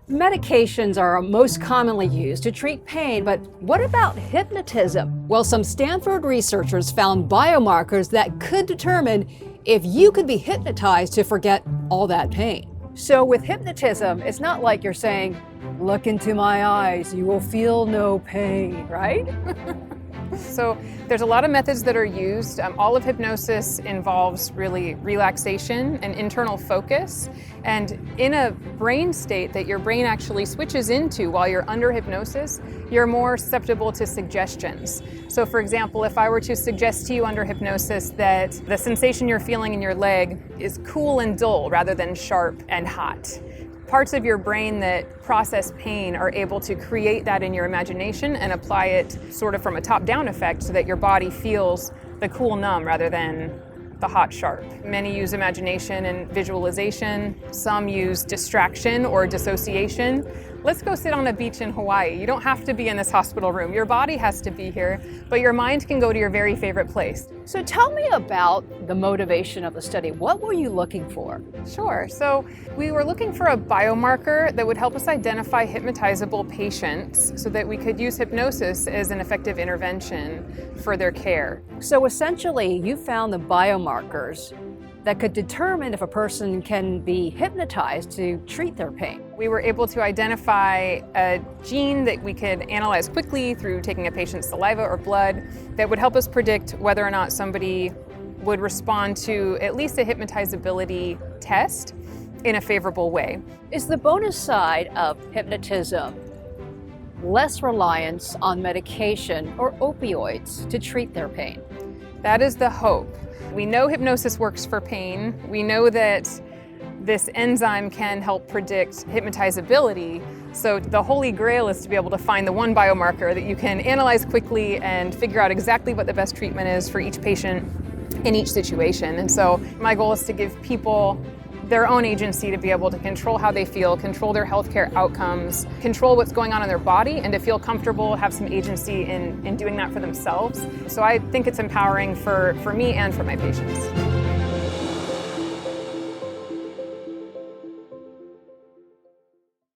Medications are most commonly used to treat pain, but what about hypnotism? Well, some Stanford researchers found biomarkers that could determine if you could be hypnotized to forget all that pain. So with hypnotism, it's not like you're saying, "Look into my eyes, you will feel no pain," right? So there's a lot of methods that are used. All of hypnosis involves really relaxation and internal focus. And in a brain state that your brain actually switches into while you're under hypnosis, you're more susceptible to suggestions. So for example, if I were to suggest to you under hypnosis that the sensation you're feeling in your leg is cool and dull rather than sharp and hot, parts of your brain that process pain are able to create that in your imagination and apply it sort of from a top-down effect so that your body feels the cool numb rather than the hot sharp. Many use imagination and visualization. Some use distraction or dissociation. Let's go sit on a beach in Hawaii. You don't have to be in this hospital room. Your body has to be here, but your mind can go to your very favorite place. So tell me about the motivation of the study. What were you looking for? Sure. So we were looking for a biomarker that would help us identify hypnotizable patients so that we could use hypnosis as an effective intervention for their care. So essentially, you found the biomarkers that could determine if a person can be hypnotized to treat their pain. We were able to identify a gene that we could analyze quickly through taking a patient's saliva or blood that would help us predict whether or not somebody would respond to at least a hypnotizability test in a favorable way. Is the bonus side of hypnotism less reliance on medication or opioids to treat their pain? That is the hope. We know hypnosis works for pain. We know that this enzyme can help predict hypnotizability. So the holy grail is to be able to find the one biomarker that you can analyze quickly and figure out exactly what the best treatment is for each patient in each situation. And so my goal is to give people their own agency to be able to control how they feel, control their healthcare outcomes, control what's going on in their body, and to feel comfortable, have some agency in doing that for themselves. So I think it's empowering for me and for my patients.